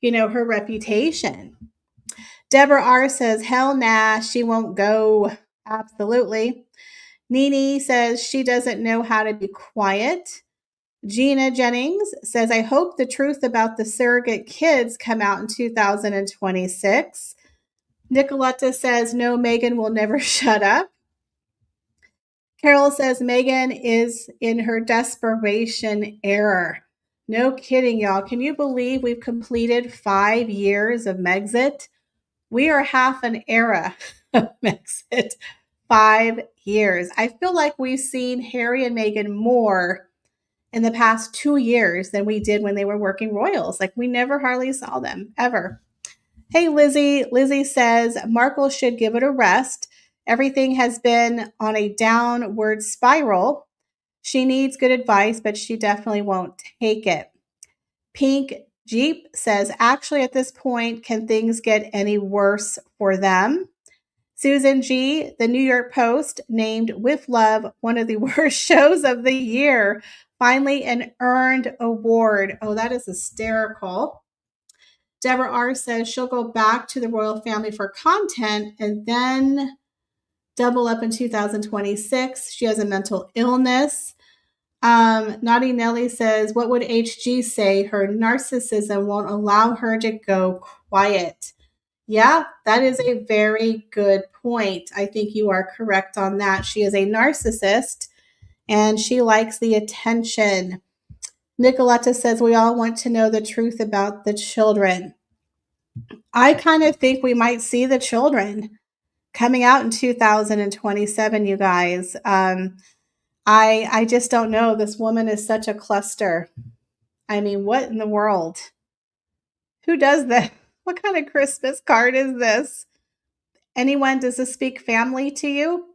her reputation? Deborah R says, hell nah, she won't go. Absolutely. Nene says she doesn't know how to be quiet. Gina Jennings says, I hope the truth about the surrogate kids come out in 2026. Nicoletta says, no, Meghan will never shut up. Carol says, Meghan is in her desperation era. No kidding, y'all. Can you believe we've completed 5 years of Megxit? We are half an era of Megxit. 5 years. I feel like we've seen Harry and Meghan more in the past 2 years than we did when they were working royals. Like we never hardly saw them ever. Hey, Lizzie. Lizzie says Markle should give it a rest. Everything has been on a downward spiral. She needs good advice, but she definitely won't take it. Pink Jeep says, actually, at this point, can things get any worse for them? Susan G., the New York Post, named With Love one of the worst shows of the year. Finally, an earned award. Oh, that is hysterical. Deborah R. says she'll go back to the royal family for content and then double up in 2026. She has a mental illness. Naughty Nelly says, what would HG say? Her narcissism won't allow her to go quiet. Yeah, that is a very good point. I think you are correct on that. She is a narcissist and she likes the attention. Nicoletta says, we all want to know the truth about the children. I kind of think we might see the children coming out in 2027, you guys. I just don't know. This woman is such a cluster. I mean, what in the world? Who does that? What kind of Christmas card is this? Anyone, does this speak family to you?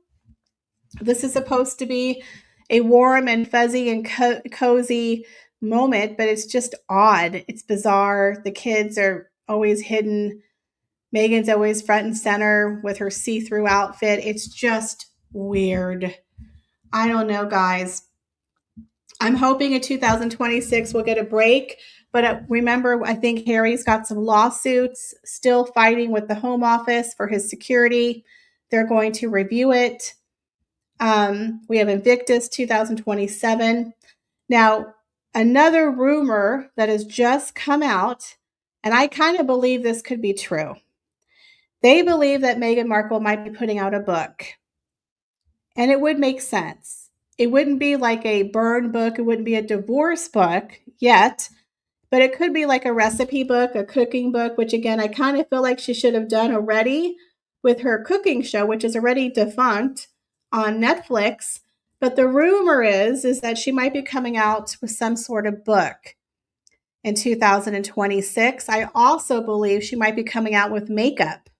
This is supposed to be a warm and fuzzy and cozy moment, but it's just odd. It's bizarre. The kids are always hidden. Meghan's always front and center with her see-through outfit. It's just weird. I don't know, guys. I'm hoping in 2026 we'll get a break. But remember, I think Harry's got some lawsuits still fighting with the Home Office for his security. They're going to review it. We have Invictus 2027. Now, another rumor that has just come out, and I kind of believe this could be true. They believe that Meghan Markle might be putting out a book. And it would make sense. It wouldn't be like a burn book. It wouldn't be a divorce book yet. But it could be like a recipe book, a cooking book, which again, I kind of feel like she should have done already with her cooking show, which is already defunct on Netflix. But the rumor is that she might be coming out with some sort of book in 2026. I also believe she might be coming out with makeup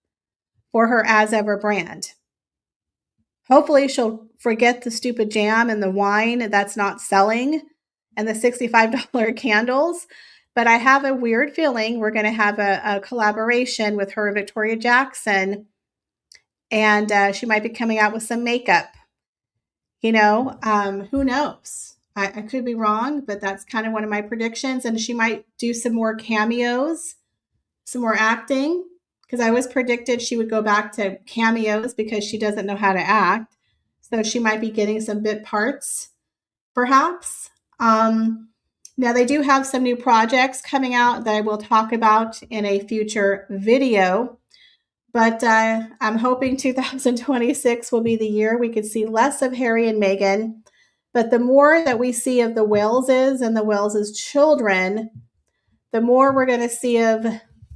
for her As Ever brand. Hopefully she'll forget the stupid jam and the wine that's not selling and the $65 candles. But I have a weird feeling we're going to have a collaboration with her and Victoria Jackson. And she might be coming out with some makeup. Who knows? I could be wrong, but that's kind of one of my predictions. And she might do some more cameos, some more acting. Because I always predicted she would go back to cameos because she doesn't know how to act. So she might be getting some bit parts, perhaps. Now, they do have some new projects coming out that I will talk about in a future video. But I'm hoping 2026 will be the year we could see less of Harry and Meghan. But the more that we see of the Waleses and the Waleses' children, the more we're going to see of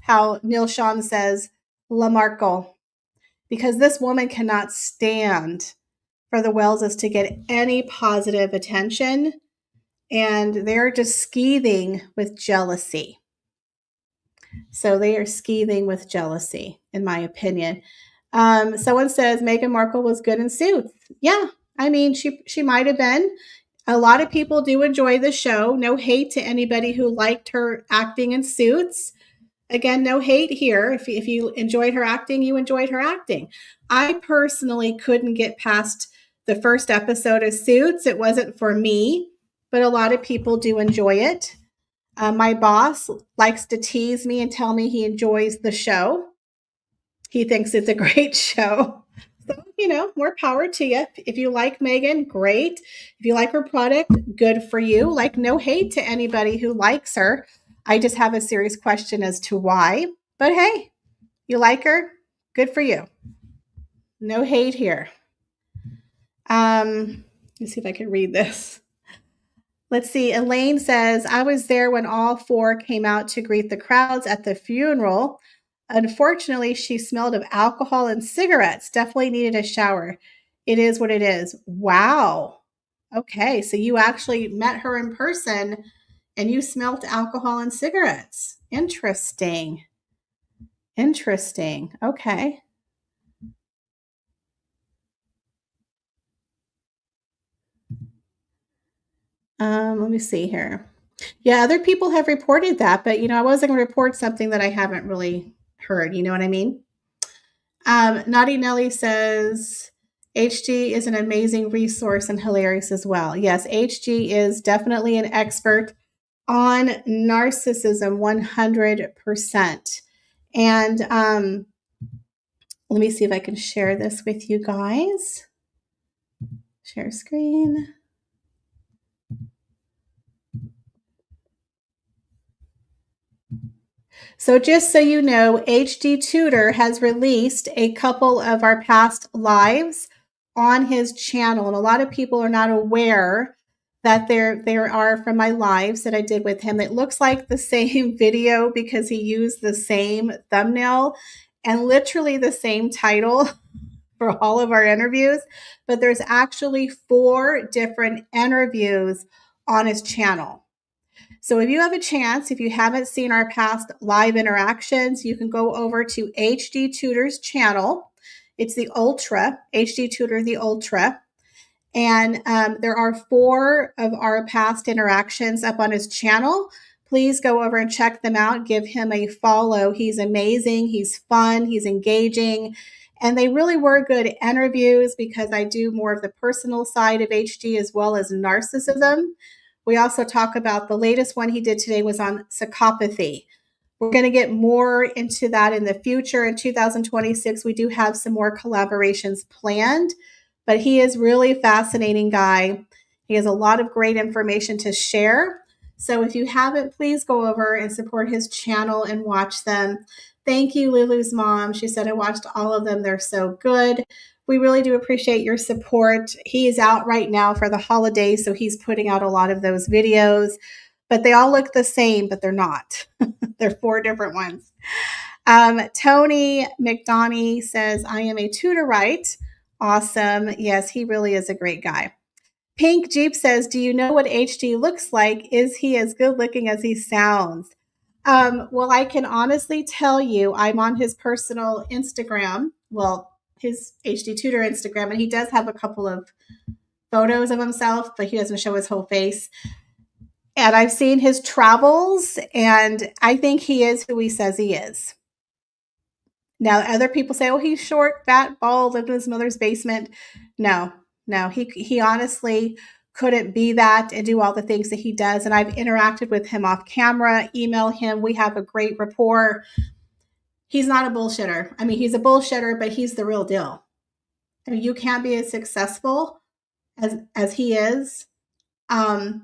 how Neil Sean says, La Markle, because this woman cannot stand for the Waleses to get any positive attention. and they're just skeething with jealousy. So they are skeething with jealousy, in my opinion. Someone says Meghan Markle was good in Suits. Yeah, I mean, she might have been. A lot of people do enjoy the show. No hate to anybody who liked her acting in Suits. Again, no hate here. If you enjoyed her acting, you enjoyed her acting. I personally couldn't get past the first episode of Suits. It wasn't for me, but a lot of people do enjoy it. My boss likes to tease me and tell me he enjoys the show. He thinks it's a great show. So, more power to you. If you like Meghan, great. If you like her product, good for you. Like, no hate to anybody who likes her. I just have a serious question as to why. But hey, you like her, good for you. No hate here. Let's see if I can read this. Let's see. Elaine says, I was there when all four came out to greet the crowds at the funeral. Unfortunately, she smelled of alcohol and cigarettes. Definitely needed a shower. It is what it is. Wow. Okay. So you actually met her in person and you smelled alcohol and cigarettes. Interesting. Interesting. Okay. Let me see here. Yeah, other people have reported that, but I wasn't going to report something that I haven't really heard. You know what I mean? Naughty Nelly says HG is an amazing resource and hilarious as well. Yes, HG is definitely an expert on narcissism 100%. And let me see if I can share this with you guys. Share screen. So just so you know, HD Tutor has released a couple of our past lives on his channel. And a lot of people are not aware that there are from my lives that I did with him. It looks like the same video because he used the same thumbnail and literally the same title for all of our interviews. But there's actually 4 different interviews on his channel. So if you have a chance, if you haven't seen our past live interactions, you can go over to HD Tutor's channel. It's the Ultra, HD Tutor, the Ultra. And there are 4 of our past interactions up on his channel. Please go over and check them out. Give him a follow. He's amazing. He's fun. He's engaging. And they really were good interviews because I do more of the personal side of HD as well as narcissism. We also talk about the latest one he did today was on psychopathy. We're going to get more into that in the future. In 2026, we do have some more collaborations planned, but he is really a fascinating guy. He has a lot of great information to share. So if you haven't, please go over and support his channel and watch them. Thank you, Lulu's mom. She said, I watched all of them. They're so good. We really do appreciate your support. He is out right now for the holidays, so he's putting out a lot of those videos, but they all look the same, but they're not. They're 4 different ones. Tony McDonough says, I am a tutorite. Awesome. Yes, he really is a great guy. Pink Jeep says, do you know what HD looks like? Is he as good looking as he sounds? Well, I can honestly tell you, I'm on his personal Instagram. Well, his HD Tutor Instagram, and he does have a couple of photos of himself, but he doesn't show his whole face. And I've seen his travels, and I think he is who he says he is. Now, other people say, oh, he's short, fat, bald, lived in his mother's basement. No, he honestly couldn't be that and do all the things that he does. And I've interacted with him off camera, email him. We have a great rapport. He's not a bullshitter. I mean, he's a bullshitter, but he's the real deal. I mean, you can't be as successful as he is. I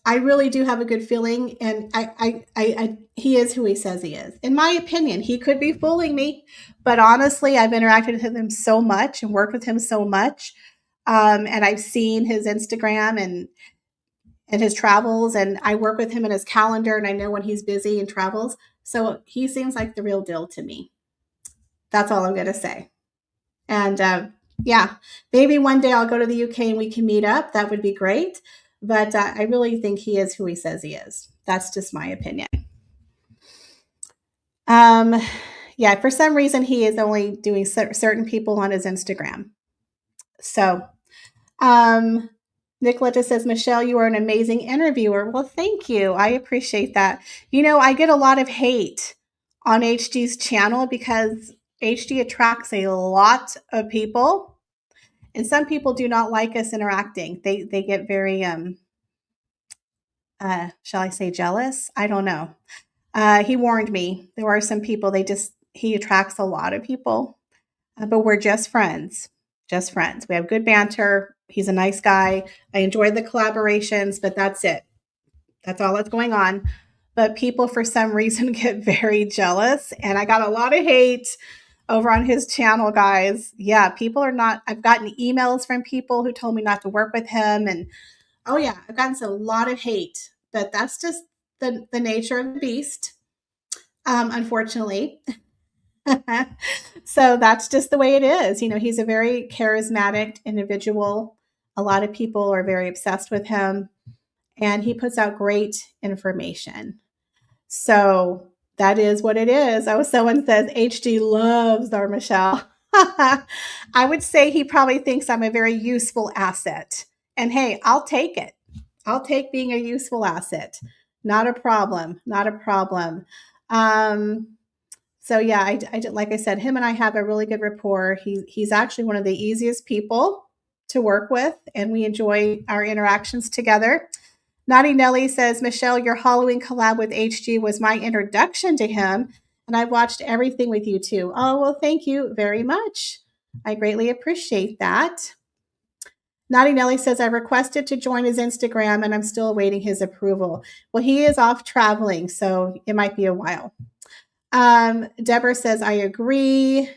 really do have a good feeling, and he is who he says he is. In my opinion, he could be fooling me, but honestly, I've interacted with him so much and worked with him so much, and I've seen his Instagram and his travels, and I work with him in his calendar, and I know when he's busy and travels. So he seems like the real deal to me. That's all I'm going to say. And Yeah, maybe one day I'll go to the UK and we can meet up. That would be great. But I really think he is who he says he is. That's just my opinion. Um, yeah, for some reason he is only doing certain people on his Instagram. So, um, Nicoletta says, Michelle, you are an amazing interviewer. Well, thank you. I appreciate that. You know, I get a lot of hate on HG's channel because HG attracts a lot of people, and some people do not like us interacting. They get very shall I say jealous? I don't know. He warned me. There are some people he attracts a lot of people, but we're just friends. Just friends. We have good banter. He's a nice guy. I enjoy the collaborations, but that's it. That's all that's going on. But people, for some reason, get very jealous. And I got a lot of hate over on his channel, guys. Yeah, people are not, I've gotten emails from people who told me not to work with him. And oh, yeah, I've gotten a lot of hate. But that's just the nature of the beast, unfortunately. So that's just the way it is. You know, he's a very charismatic individual. A lot of people are very obsessed with him, and he puts out great information. So that is what it is. Oh, someone says HG loves our Michelle. I would say he probably thinks I'm a very useful asset. And hey, I'll take it. I'll take being a useful asset. Not a problem. Not a problem. So yeah, like I said, him and I have a really good rapport. He's actually one of the easiest people to work with, and we enjoy our interactions together. Naughty Nelly says, Michelle, your Halloween collab with HG was my introduction to him, and I've watched everything with you too. Oh, well, thank you very much. I greatly appreciate that. Naughty Nelly says, I requested to join his Instagram, and I'm still awaiting his approval. Well, he is off traveling, so it might be a while. Deborah says, I agree.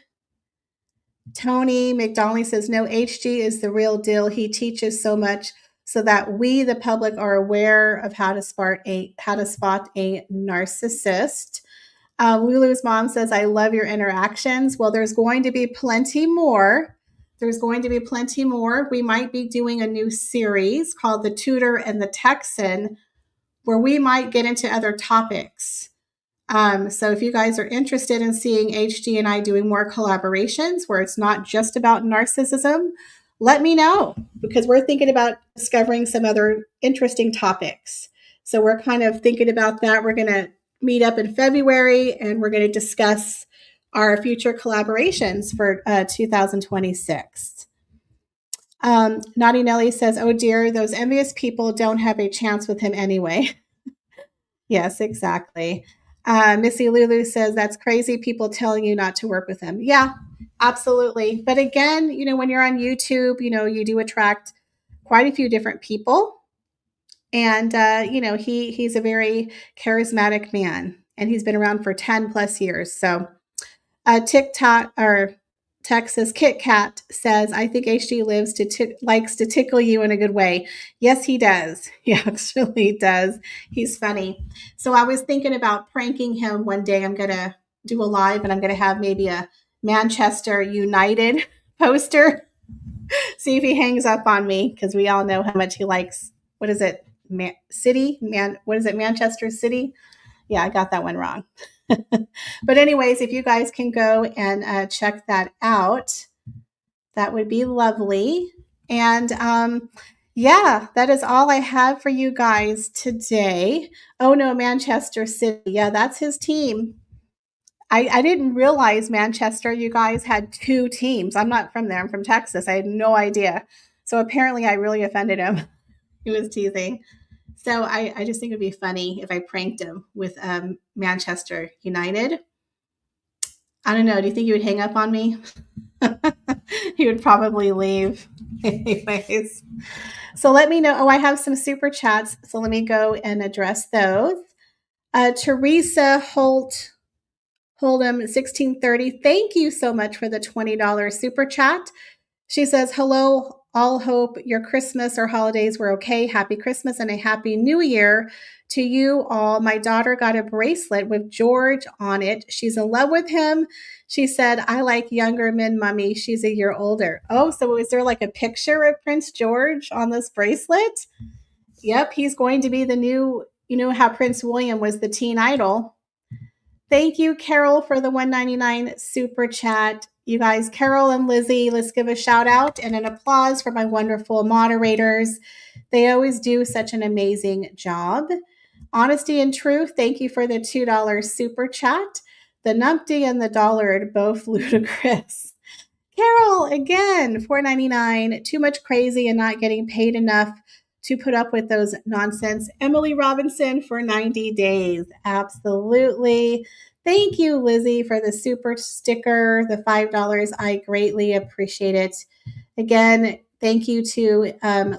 Tony McDonald says, no, HG is the real deal. He teaches so much so that we, the public, are aware of how to spot a narcissist. Lulu's mom says, I love your interactions. Well, there's going to be plenty more. There's going to be plenty more. We might be doing a new series called The Tutor and the Texan, where we might get into other topics. So if you guys are interested in seeing HG and I doing more collaborations where it's not just about narcissism, let me know, because we're thinking about discovering some other interesting topics. So we're kind of thinking about that. We're going to meet up in February and we're going to discuss our future collaborations for 2026. Naughty Nelly says, oh dear, those envious people don't have a chance with him anyway. Yes, exactly. Missy Lulu says, that's crazy, people telling you not to work with him. Yeah, absolutely. But again, you know, when you're on YouTube, you know, you do attract quite a few different people. And, you know, he's a very charismatic man, and he's been around for 10 plus years. So TikTok or Texas Kit Kat says, I think HG likes to tickle you in a good way. Yes, he does. He actually does. He's funny. So I was thinking about pranking him one day. I'm going to do a live, and I'm going to have maybe a Manchester United poster. See if he hangs up on me, because we all know how much he likes, what is it? What is it? Manchester City? Yeah, I got that one wrong. But anyways, if you guys can go and check that out, that would be lovely. And yeah, that is all I have for you guys today. Oh no, Manchester City. Yeah, that's his team. I didn't realize Manchester, you guys, had two teams. I'm not from there. I'm from Texas. I had no idea. So apparently I really offended him. He was teasing. So I just think it'd be funny if I pranked him with Manchester United. I don't know. Do you think he would hang up on me? He would probably leave. Anyways. So let me know. Oh, I have some super chats. So let me go and address those. Teresa Hold'em 1630. Thank you so much for the $20 super chat. She says, hello, All hope your Christmas or holidays were okay. Happy Christmas and a happy new year to you all. My daughter got a bracelet with George on it. She's in love with him. She said, I like younger men, Mummy. She's a year older. Oh, so is there like a picture of Prince George on this bracelet? Yep, he's going to be the new, you know how Prince William was the teen idol. Thank you, Carol, for the $1.99 super chat. You guys, Carol and Lizzie, let's give a shout out and an applause for my wonderful moderators. They always do such an amazing job. Honesty and Truth, thank you for the $2 super chat. The numpty and the dollar are both ludicrous. Carol, again, $4.99. Too much crazy and not getting paid enough to put up with those nonsense. Emily Robinson for 90 days. Absolutely. Thank you, Lizzie, for the super sticker, the $5. I greatly appreciate it. Again, thank you to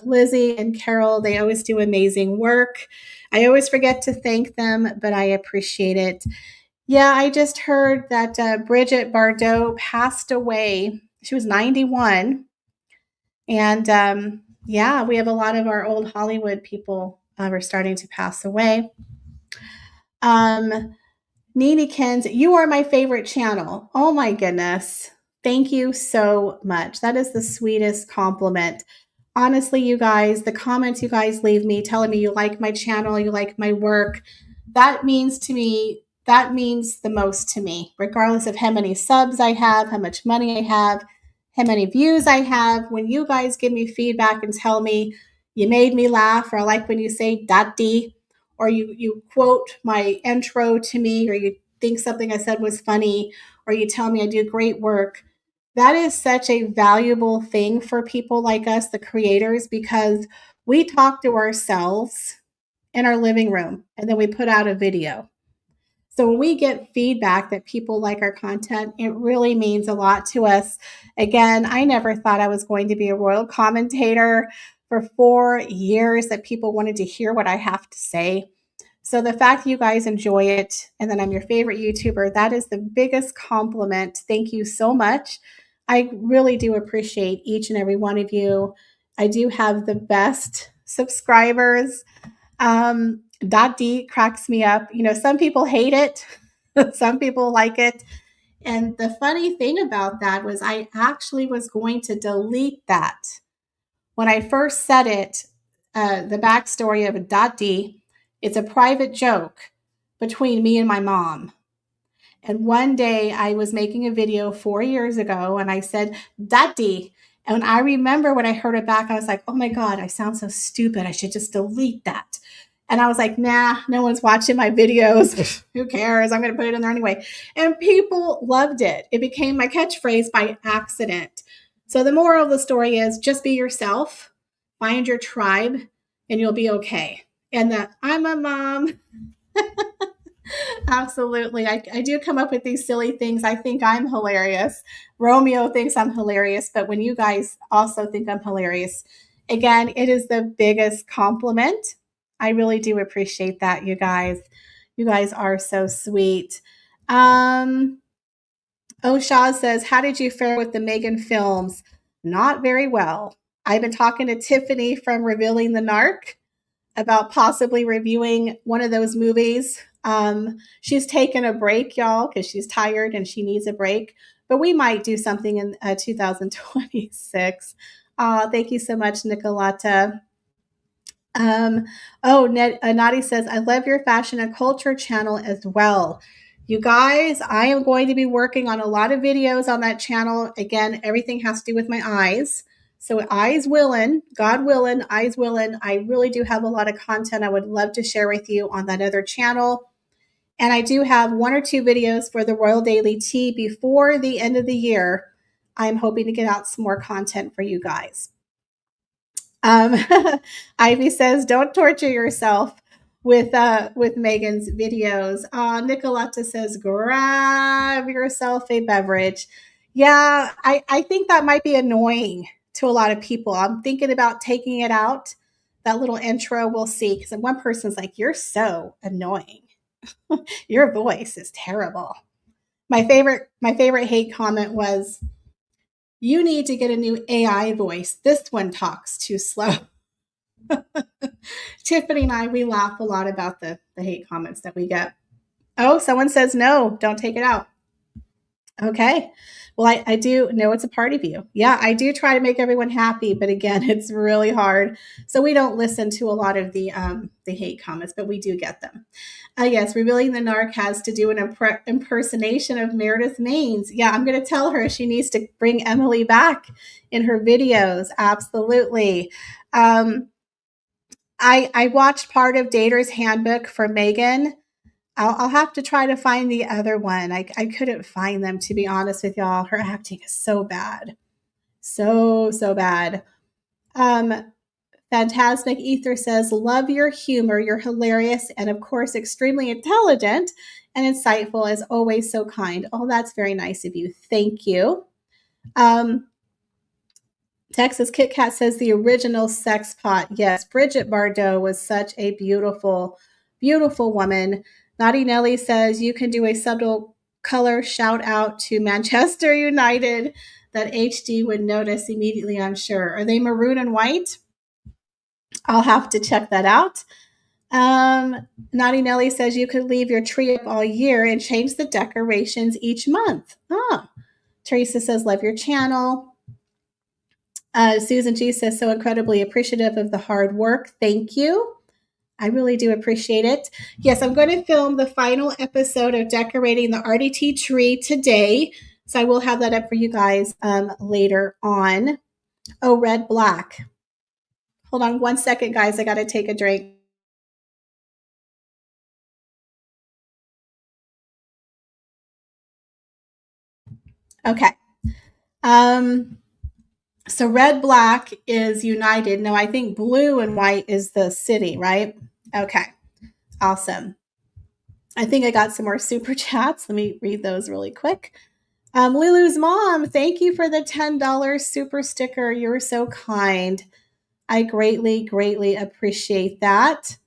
Lizzie and Carol. They always do amazing work. I always forget to thank them, but I appreciate it. Yeah, I just heard that Bridget Bardot passed away. She was 91. And yeah, we have a lot of our old Hollywood people are starting to pass away. Nene Kens, you are my favorite channel. Oh my goodness. Thank you so much. That is the sweetest compliment. Honestly, you guys, the comments you guys leave me telling me you like my channel, you like my work, that means to me, that means the most to me, regardless of how many subs I have, how much money I have, how many views I have. When you guys give me feedback and tell me you made me laugh, or I like when you say "dati," or you quote my intro to me, or you think something I said was funny, or you tell me I do great work, that is such a valuable thing for people like us, the creators, because we talk to ourselves in our living room and then we put out a video. So when we get feedback that people like our content, it really means a lot to us. Again, I never thought I was going to be a royal commentator for 4 years, that people wanted to hear what I have to say. So the fact that you guys enjoy it and that I'm your favorite YouTuber, that is the biggest compliment. Thank you so much. I really do appreciate each and every one of you. I do have the best subscribers. .D cracks me up. You know, some people hate it, some people like it. And the funny thing about that was I actually was going to delete that. When I first said it, the backstory of .D, it's a private joke between me and my mom. And one day I was making a video 4 years ago and I said, "Daddy." And I remember when I heard it back, I was like, oh my God, I sound so stupid. I should just delete that. And I was like, nah, no one's watching my videos. Who cares? I'm going to put it in there anyway. And people loved it. It became my catchphrase by accident. So the moral of the story is just be yourself, find your tribe, and you'll be okay. And the I'm a mom. Absolutely. I do come up with these silly things. I think I'm hilarious. Romeo thinks I'm hilarious, but when you guys also think I'm hilarious, again, it is the biggest compliment. I really do appreciate that, you guys. You guys are so sweet. Shaw says, how did you fare with the Meghan films? Not very well. I've been talking to Tiffany from Revealing the Narc about possibly reviewing one of those movies. She's taken a break, y'all, because she's tired and she needs a break. But we might do something in 2026. Thank you so much, Nicolata. Nadi says, I love your fashion and culture channel as well. You guys, I am going to be working on a lot of videos on that channel. Again, everything has to do with my eyes. So eyes willing, God willing, eyes willing. I really do have a lot of content I would love to share with you on that other channel. And I do have 1 or 2 videos for the Royal Daily Tea before the end of the year. I'm hoping to get out some more content for you guys. Ivy says, don't torture yourself with Meghan's videos. Nicolata says, grab yourself a beverage. Yeah, I think that might be annoying to a lot of people. I'm thinking about taking it out. That little intro, we'll see. Because one person's like, you're so annoying. Your voice is terrible. My favorite hate comment was, You need to get a new AI voice. This one talks too slow. Tiffany and I, we laugh a lot about the hate comments that we get. Oh, someone says no, don't take it out. Okay. Well, I do know it's a part of you. Yeah, I do try to make everyone happy, but again, it's really hard. So we don't listen to a lot of the hate comments, but we do get them. Yes, revealing the narc has to do an impersonation of Meredith Maines. Yeah, I'm going to tell her she needs to bring Emily back in her videos. Absolutely. I watched part of Dater's Handbook for Meghan. I'll have to try to find the other one. I couldn't find them, to be honest with y'all. Her acting is so bad. So bad. Phantasmic Ether says, love your humor. You're hilarious and, of course, extremely intelligent and insightful, as always, so kind. Oh, that's very nice of you. Thank you. Texas Kit Kat says the original sex pot. Yes, Bridget Bardot was such a beautiful, beautiful woman. Naughty Nelly says you can do a subtle color shout out to Manchester United that HD would notice immediately, I'm sure. Are they maroon and white? I'll have to check that out. Naughty Nelly says you could leave your tree up all year and change the decorations each month. Oh. Teresa says, love your channel. Susan G says, so incredibly appreciative of the hard work. Thank you. I really do appreciate it. Yes, I'm going to film the final episode of decorating the RDT tree today. So I will have that up for you guys later on. Oh, red, black. Hold on one second, guys. I got to take a drink. Okay. So red, black is United. No, I think blue and white is the city, right? Okay. Awesome. I think I got some more super chats. Let me read those really quick. Lulu's mom, thank you for the $10 super sticker. You're so kind. I greatly, greatly appreciate that.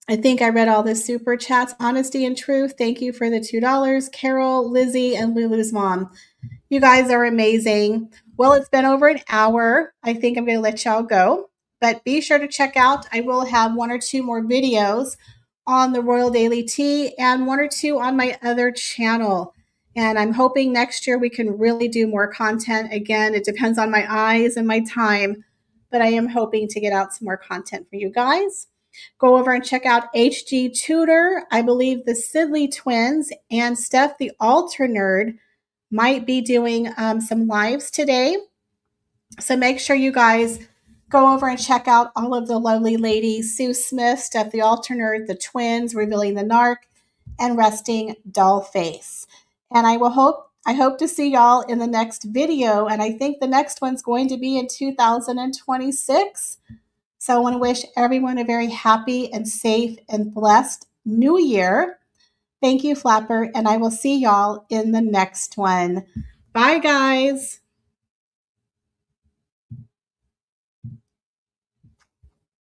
I think I read all the super chats. Honesty and truth, thank you for the $2. Carol, Lizzie, and Lulu's mom. You guys are amazing. Well, it's been over an hour. I think I'm going to let y'all go. But be sure to check out. I will have 1 or 2 more videos on the Royal Daily Tea and 1 or 2 on my other channel. And I'm hoping next year we can really do more content. Again, it depends on my eyes and my time. But I am hoping to get out some more content for you guys. Go over and check out HG Tutor. I believe the Sidley twins and Steph the Altar Nerd might be doing some lives today. So make sure you guys go over and check out all of the lovely ladies, Sue Smith, Steph the Altar Nerd, the twins, Revealing the Narc, and Resting Dollface. And I hope to see y'all in the next video. And I think the next one's going to be in 2026. So I want to wish everyone a very happy and safe and blessed new year. Thank you, Flapper, and I will see y'all in the next one. Bye, guys.